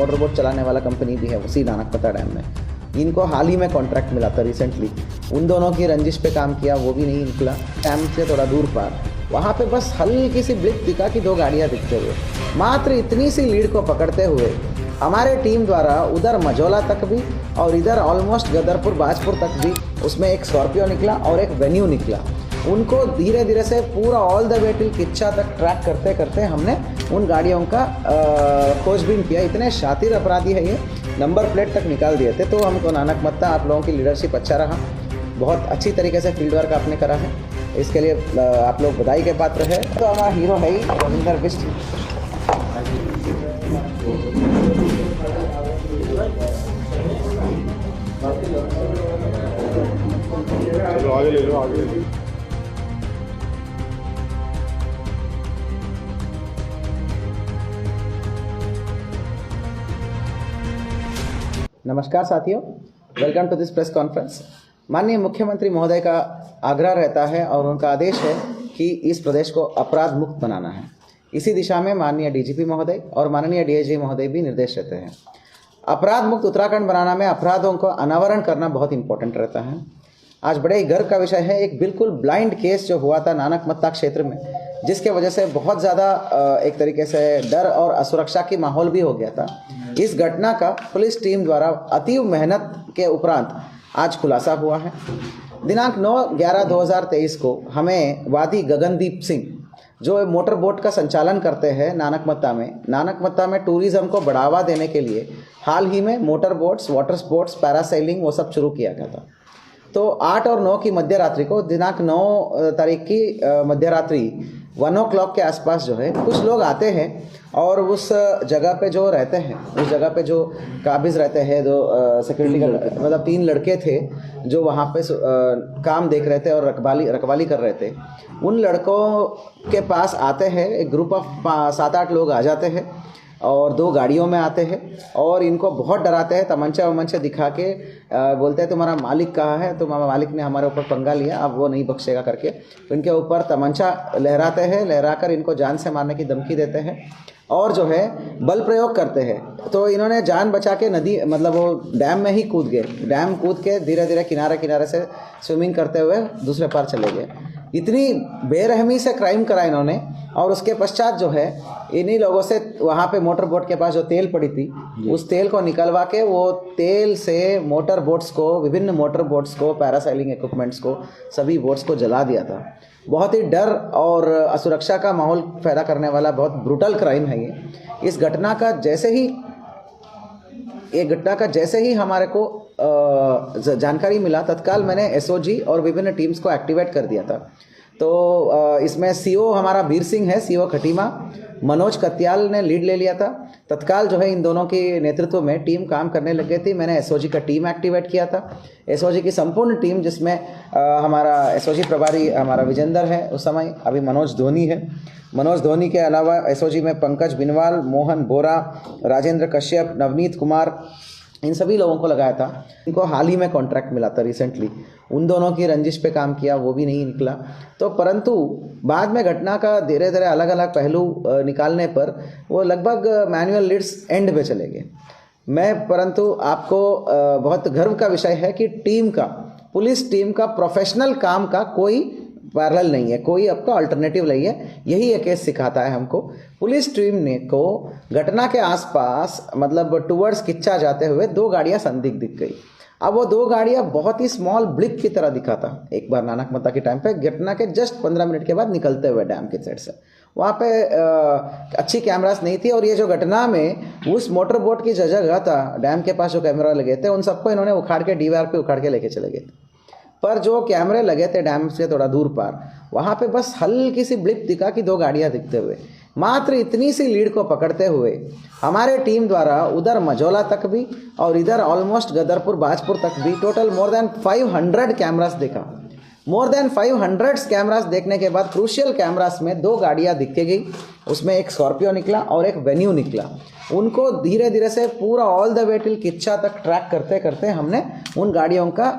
Motor boat चलाने वाला company भी है उसी नानकमत्ता डैम में। इनको हाल ही में कॉन्ट्रैक्ट मिला था रिसेंटली। उन दोनों की रंजिश पे काम किया, वो भी नहीं निकला। डैम से थोड़ा दूर पार वहाँ पे बस हल्की सी ब्लिप दिखा कि 2 गाड़ियाँ दिखते हुए, मात्र इतनी सी लीड को पकड़ते हुए हमारे टीम द्वारा उधर मझौला तक भी और इधर ऑलमोस्ट गदरपुर बाजपुर तक भी उसमें एक स्कॉर्पियो निकला और एक वेन्यू निकला। उनको धीरे धीरे से पूरा all the way till Kichha तक ट्रैक करते करते हमने उन गाड़ियों का खोजबीन किया। इतने शातिर अपराधी है ये, नंबर प्लेट तक निकाल दिए थे। तो हमको नानकमत्ता आप लोगों की लीडरशिप अच्छा रहा, बहुत अच्छी तरीके से फील्ड वर्क आपने करा है, इसके लिए आप लोग बधाई के पात्र है। तो हमारा हीरो है ही रविंदर बिष्ट। चलो आगे ले लो, आगे ले लो। नमस्कार साथियों, welcome to this press conference. माननीय मुख्यमंत्री महोदय का आग्रह रहता है और उनका आदेश है कि इस प्रदेश को अपराध मुक्त बनाना है। इसी दिशा में माननीय डीजीपी महोदय और माननीय डीआईजी महोदय भी निर्देश रहते हैं। अपराध मुक्त उत्तराखंड बनाना में अपराधों को अनावरण करना बहुत इंपॉर्टेंट रहता है। आज बड़े ही गर्व का विषय है, एक बिल्कुल ब्लाइंड केस जो हुआ था नानकमत्ता क्षेत्र में, जिसके वजह से बहुत ज़्यादा एक तरीके से डर और असुरक्षा की माहौल भी हो गया था। इस घटना का पुलिस टीम द्वारा अतीव मेहनत के उपरांत आज खुलासा हुआ है। दिनांक 9/11/2023 को हमें वादी गगनदीप सिंह जो मोटर बोट का संचालन करते हैं नानकमत्ता में टूरिज़्म को बढ़ावा देने के लिए हाल ही में motor boats, water sports, parasailing वो सब शुरू किया गया था। तो 8 और 9 की मध्य रात्रि को, दिनांक 9 तारीख की मध्य रात्रि 1 o'clock के आसपास जो है कुछ लोग आते हैं और उस जगह पे जो रहते हैं, उस जगह पे जो काबिज रहते हैं, जो सिक्योरिटी का मतलब 3 लड़के थे जो वहाँ पे काम देख रहे थे और रखवाली कर रहे थे। उन लड़कों के पास आते हैं, एक ग्रुप ऑफ 7-8 लोग आ जाते हैं और 2 गाड़ियों में आते हैं और इनको बहुत डराते हैं, तमंचा दिखा के बोलते हैं तुम्हारा मालिक कहाँ है, तुम्हारा मालिक ने हमारे ऊपर पंगा लिया, अब वो नहीं बख्शेगा करके। तो इनके ऊपर तमंचा लहराते हैं, लहराकर इनको जान से मारने की धमकी देते हैं और जो है बल प्रयोग करते हैं। तो इन्होंने जान बचा के नदी मतलब वो डैम में ही कूद गए। डैम कूद के धीरे धीरे किनारे से स्विमिंग करते हुए दूसरे पार चले गए। इतनी बेरहमी से क्राइम करा इन्होंने। और उसके पश्चात जो है इन्हीं लोगों से वहाँ पे मोटर बोट के पास जो तेल पड़ी थी, उस तेल को निकलवा के वो तेल से मोटर बोट्स को, विभिन्न मोटर बोट्स को, पैरासेलिंग इक्विपमेंट्स को, सभी बोट्स को जला दिया था। बहुत ही डर और असुरक्षा का माहौल पैदा करने वाला बहुत ब्रूटल क्राइम है ये। इस घटना का जैसे ही हमारे को जानकारी मिला, तत्काल मैंने एसओजी और विभिन्न टीम्स को एक्टिवेट कर दिया था। तो इसमें सीओ हमारा बीर सिंह है, सीओ खटीमा, मनोज कत्याल ने लीड ले लिया था। तत्काल जो है इन दोनों के नेतृत्व में टीम काम करने लग गई थी। मैंने एसओजी का टीम एक्टिवेट किया था। एसओजी की संपूर्ण टीम, जिसमें हमारा एसओजी प्रभारी हमारा विजेंदर है उस समय, अभी मनोज धोनी है। मनोज धोनी के अलावा एसओजी में पंकज बिनवाल, मोहन बोरा, राजेंद्र कश्यप, नवनीत कुमार, इन सभी लोगों को लगाया था। इनको हाल ही में कॉन्ट्रैक्ट मिला था रिसेंटली। उन दोनों की रंजिश पे काम किया, वो भी नहीं निकला। तो परंतु बाद में घटना का धीरे धीरे अलग अलग पहलू निकालने पर वो लगभग मैनुअल लीड्स एंड पे चले गए। परंतु आपको बहुत गर्व का विषय है कि पुलिस टीम का प्रोफेशनल काम का कोई पैरेलल नहीं है, कोई आपका अल्टरनेटिव नहीं है। यही एक केस सिखाता है हमको। पुलिस टीम ने को घटना के आसपास मतलब टुवर्ड्स किच्छा जाते हुए 2 गाड़ियां संदिग्ध दिख गई। अब वो 2 गाड़ियां बहुत ही स्मॉल ब्लिप की तरह दिखा था। एक बार नानकमत्ता के टाइम पे, घटना के जस्ट 15 मिनट के बाद निकलते हुए डैम की साइड से, वहाँ पे अच्छी कैमरास नहीं थी। और ये जो घटना में उस मोटर बोट की जगह था, डैम के पास जो कैमरा लगे थे, उन सबको इन्होंने उखाड़ के डीवार पे उखाड़ के लेके चले गए थे। पर जो कैमरे लगे थे डैम से थोड़ा दूर पार, वहाँ पे बस हल्की सी ब्लिप दिखा कि 2 गाड़ियाँ दिखते हुए, मात्र इतनी सी लीड को पकड़ते हुए हमारे टीम द्वारा उधर मझौला तक भी और इधर ऑलमोस्ट गदरपुर बाजपुर तक भी टोटल मोर देन 500 कैमरास देखा। मोर देन 500 कैमरास देखने के बाद क्रूशियल कैमरास में 2 गाड़ियाँ दिख के गई। उसमें एक स्कॉर्पियो निकला और एक वेन्यू निकला। उनको धीरे धीरे से पूरा all the way till Kichha तक ट्रैक करते करते हमने उन गाड़ियों का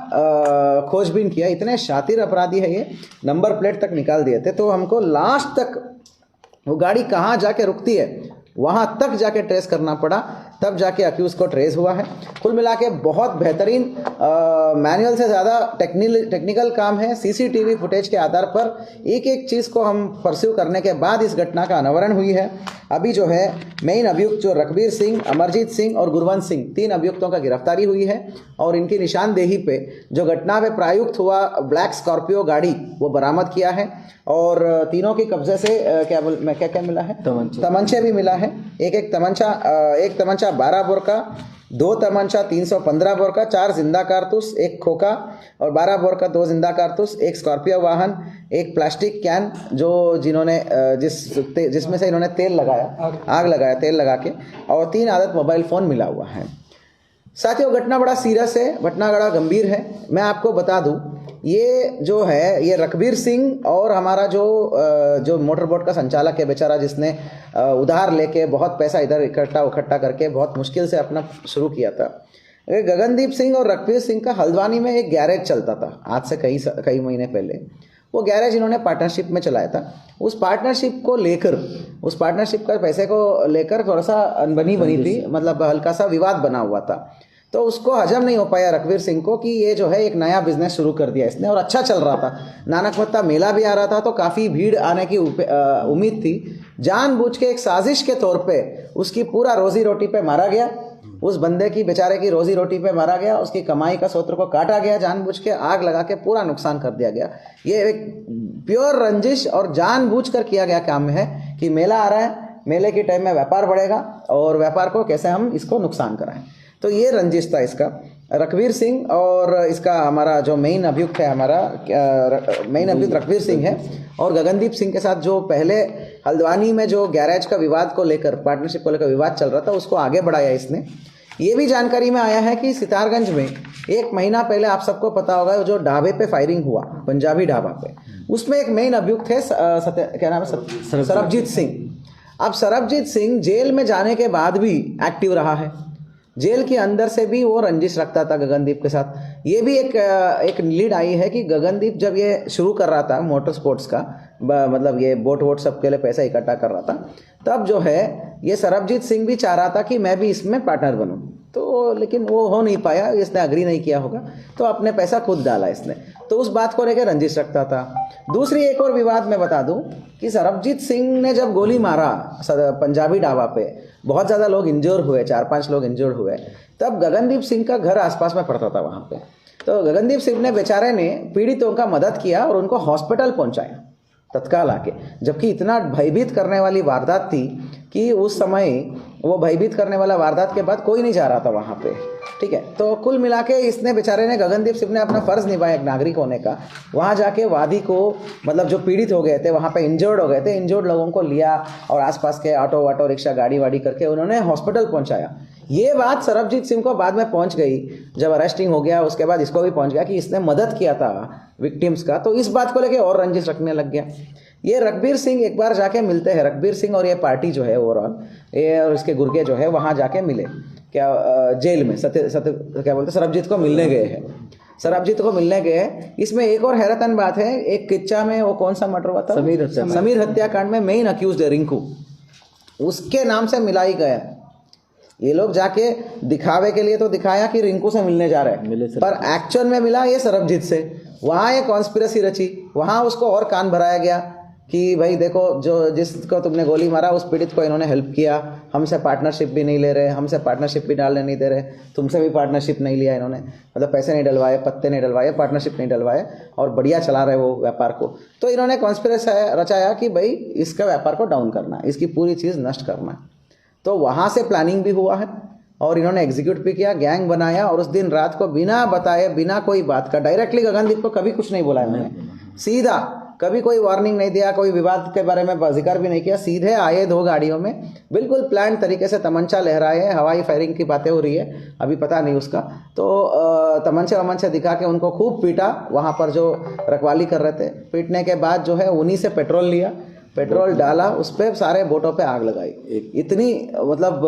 खोजबीन किया। इतने शातिर अपराधी है ये, नंबर प्लेट तक निकाल दिए थे। तो हमको लास्ट तक वो गाड़ी कहाँ जाके रुकती है वहाँ तक जाके ट्रेस करना पड़ा। तब जाके अक्यूज को ट्रेस हुआ है। कुल मिला के बहुत बेहतरीन मैनुअल से ज़्यादा टेक्निकल काम है। सीसीटीवी फुटेज के आधार पर एक एक चीज़ को हम परस्यू करने के बाद इस घटना का अनावरण हुई है। अभी जो है मेन अभियुक्त जो रघबीर सिंह, अमरजीत सिंह और गुरवंत सिंह, 3 अभियुक्तों का गिरफ्तारी हुई है और इनकी निशानदेही पे जो घटना में प्रयुक्त हुआ ब्लैक स्कॉर्पियो गाड़ी वो बरामद किया है और तीनों के कब्जे से क्या मिला है, तमंचे भी मिला है। एक तमंचा 12 बोर का, 2 तमंचा 315 बोर का, 4 जिंदा कारतूस, 1 खोखा और 12 बोर का 2 जिंदा कारतूस, 1 स्कॉर्पियो वाहन, 1 प्लास्टिक कैन जो जिसमें से इन्होंने आग लगाया तेल लगा के, और 3 आदत मोबाइल फ़ोन मिला हुआ है। साथियों, घटना बड़ा सीरियस है, घटना बड़ा गंभीर है। मैं आपको बता दूं, ये जो है ये रघबीर सिंह और हमारा जो मोटर बोट का संचालक है बेचारा, जिसने उधार लेके बहुत पैसा इधर इकट्ठा करके बहुत मुश्किल से अपना शुरू किया था। गगनदीप सिंह और रघबीर सिंह का हल्द्वानी में एक गैरेज चलता था आज से कई महीने पहले। वो गैरेज इन्होंने पार्टनरशिप में चलाया था। उस पार्टनरशिप का पैसे को लेकर थोड़ा सा अनबनी बनी थी, मतलब हल्का सा विवाद बना हुआ था। तो उसको हजम नहीं हो पाया रघबीर सिंह को कि ये जो है एक नया बिजनेस शुरू कर दिया इसने, और अच्छा चल रहा था। नानकमत्ता मेला भी आ रहा था तो काफ़ी भीड़ आने की उम्मीद थी। जानबूझ के एक साजिश के तौर पे उसकी पूरा रोजी रोटी पे मारा गया। उस बंदे की बेचारे की रोजी रोटी पे मारा गया, उसकी कमाई का स्रोत को काटा गया, जानबूझ के आग लगा के पूरा नुकसान कर दिया गया। ये एक प्योर रंजिश और जानबूझ कर किया गया काम है कि मेला आ रहा है, मेले के टाइम में व्यापार बढ़ेगा और व्यापार को कैसे हम इसको नुकसान कराएं। तो ये रंजिश था इसका। रघबीर सिंह और इसका हमारा जो मेन अभियुक्त है, मेन अभियुक्त रघबीर सिंह है और गगनदीप सिंह के साथ जो पहले हल्द्वानी में जो गैरेज का विवाद को लेकर, पार्टनरशिप को लेकर विवाद चल रहा था, उसको आगे बढ़ाया इसने। ये भी जानकारी में आया है कि सितारगंज में 1 महीना पहले आप सबको पता होगा जो ढाबे पे फायरिंग हुआ, पंजाबी ढाबा पे, उसमें एक मेन अभियुक्त है क्या नाम है, सरबजीत सिंह। अब सरबजीत सिंह जेल में जाने के बाद भी एक्टिव रहा है। जेल के अंदर से भी वो रंजिश रखता था गगनदीप के साथ। ये भी एक लीड आई है कि गगनदीप जब ये शुरू कर रहा था मोटर स्पोर्ट्स का, मतलब ये बोट सबके लिए पैसा इकट्ठा कर रहा था, तब जो है ये सरबजीत सिंह भी चाह रहा था कि मैं भी इसमें पार्टनर बनूं, तो लेकिन वो हो नहीं पाया, इसने अग्री नहीं किया होगा, तो अपने पैसा खुद डाला इसने। तो उस बात को लेकर रंजिश रखता था। दूसरी एक और विवाद मैं बता दूं कि सरबजीत सिंह ने जब गोली मारा पंजाबी ढाबा पे, बहुत ज़्यादा लोग इंजोर हुए, 4-5 लोग इंजोर्ड हुए, तब गगनदीप सिंह का घर आसपास में पड़ता था वहाँ पे। तो गगनदीप सिंह ने बेचारे ने पीड़ितों का मदद किया और उनको हॉस्पिटल पहुँचाया तत्काल आके, जबकि इतना भयभीत करने वाली वारदात थी कि उस समय वो भयभीत करने वाला वारदात के बाद कोई नहीं जा रहा था वहाँ पे। ठीक है, तो कुल मिला के इसने बेचारे ने, गगनदीप सिंह ने अपना फ़र्ज़ निभाया एक नागरिक होने का। वहाँ जाके वादी को, मतलब जो पीड़ित हो गए थे, वहाँ पे इंजर्ड हो गए थे, इंजर्ड लोगों को लिया और आसपास के ऑटो रिक्शा गाड़ी वाड़ी करके उन्होंने हॉस्पिटल पहुँचाया। ये बात सरबजीत सिंह को बाद में पहुँच गई, जब अरेस्टिंग हो गया उसके बाद इसको भी पहुँच गया कि इसने मदद किया था विक्टिम्स का। तो इस बात को लेके और रंजिश रखने लग गया। ये रघबीर सिंह एक बार जाके मिलते हैं, रघबीर सिंह और ये पार्टी जो है ओवरऑल, ये और इसके गुर्गे जो है वहाँ जाके मिले, क्या जेल में क्या बोलते, सरबजीत को मिलने गए हैं। सरबजीत को मिलने गए हैं। इसमें एक और हैरतन बात है, एक किच्चा में वो कौन सा मर्डर हुआ था, समीर हत्याकांड में मेन अक्यूज है रिंकू, उसके नाम से मिला ही गया। ये लोग जाके दिखावे के लिए तो दिखाया कि रिंकू से मिलने जा रहे हैं, पर एक्चुअल में मिला ये सरबजीत से। वहाँ ये कॉन्स्पिरेसी रची, वहाँ उसको और कान भराया गया कि भाई देखो, जो जिसको तुमने गोली मारा उस पीड़ित को इन्होंने हेल्प किया, हमसे पार्टनरशिप भी नहीं ले रहे, हमसे पार्टनरशिप भी डालने नहीं दे रहे, तुमसे भी पार्टनरशिप नहीं लिया इन्होंने, मतलब पैसे नहीं डलवाए, पत्ते नहीं डलवाए, पार्टनरशिप नहीं डलवाए और बढ़िया चला रहे वो व्यापार को। तो इन्होंने कॉन्स्पिरेसी रचाया कि भाई इसका व्यापार को डाउन करना, इसकी पूरी चीज़ नष्ट करना। तो वहाँ से प्लानिंग भी हुआ है और इन्होंने एग्जीक्यूट भी किया, गैंग बनाया और उस दिन रात को बिना बताए, बिना कोई बात का, डायरेक्टली गगनदीप को कभी कुछ नहीं बोला इन्होंने, सीधा, कभी कोई वार्निंग नहीं दिया, कोई विवाद के बारे में जिक्र भी नहीं किया, सीधे आए 2 गाड़ियों में, बिल्कुल प्लान तरीके से तमंचा लहराए, हवाई फायरिंग की बातें हो रही है, अभी पता नहीं उसका। तो तमंचे दिखा के उनको खूब पीटा, वहाँ पर जो रखवाली कर रहे थे। पीटने के बाद जो है उन्हीं से पेट्रोल लिया, पेट्रोल डाला, उस पर सारे बोटों पे आग लगाई। इतनी मतलब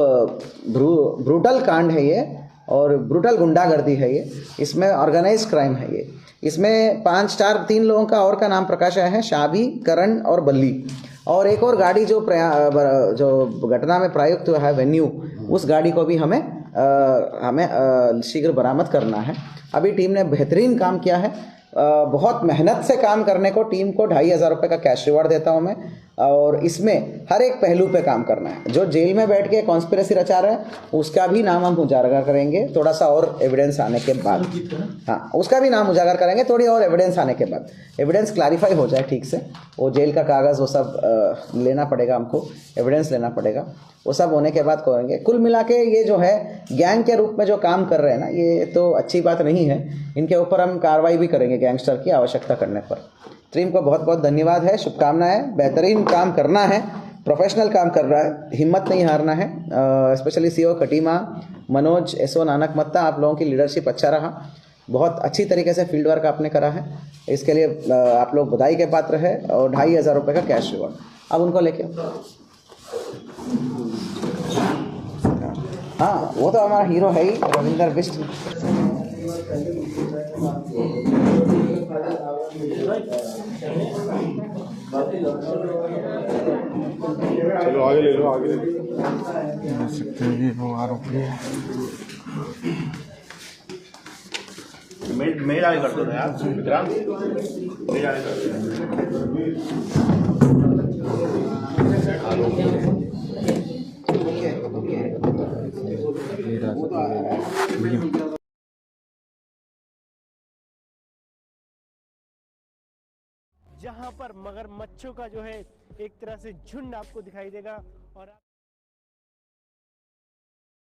ब्रूटल कांड है ये और ब्रूटल गुंडागर्दी है ये, इसमें ऑर्गेनाइज क्राइम है ये। इसमें 3 लोगों का और का नाम प्रकाश है, शाबी, करण और बल्ली। और एक और गाड़ी जो घटना में प्रयुक्त हुआ है वेन्यू, उस गाड़ी को भी हमें शीघ्र बरामद करना है। अभी टीम ने बेहतरीन काम किया है। बहुत मेहनत से काम करने को टीम को 2,500 रुपये का कैश रिवॉर्ड देता हूँ मैं, और इसमें हर एक पहलू पे काम करना है। जो जेल में बैठ के कॉन्स्पिरेसी रचा रहा है उसका भी नाम हम उजागर करेंगे थोड़ा सा और एविडेंस आने के बाद। हाँ, उसका भी नाम उजागर करेंगे थोड़ी और एविडेंस आने के बाद, एविडेंस क्लैरिफाई हो जाए ठीक से। वो जेल का कागज़ वो सब लेना पड़ेगा हमको, एविडेंस लेना पड़ेगा, वो सब होने के बाद करेंगे। कुल मिला के ये जो है गैंग के रूप में जो काम कर रहे हैं ना, ये तो अच्छी बात नहीं है। इनके ऊपर हम कार्रवाई भी करेंगे गैंगस्टर की आवश्यकता करने पर। टीम को बहुत बहुत धन्यवाद है, शुभकामनाएं। बेहतरीन काम करना है, प्रोफेशनल काम कर रहा है, हिम्मत नहीं हारना है। Specially CO Khatima, Manoj, SO Nanak Matta, आप लोगों की लीडरशिप अच्छा रहा, बहुत अच्छी तरीके से फील्ड वर्क आपने करा है, इसके लिए आप लोग बधाई के पात्र है। और 2,500 रुपये का कैश रिवॉर्ड अब उनको लेके। हाँ, वो तो हमारा हीरो है ही, रविंदर बिष्ट। चलो आगे ले लो, आगे ले लो। मेल आगे कर दो ना यार, विक्रांत मेल आगे कर दो। जहां पर मगरमच्छों का जो है एक तरह से झुंड आपको दिखाई देगा और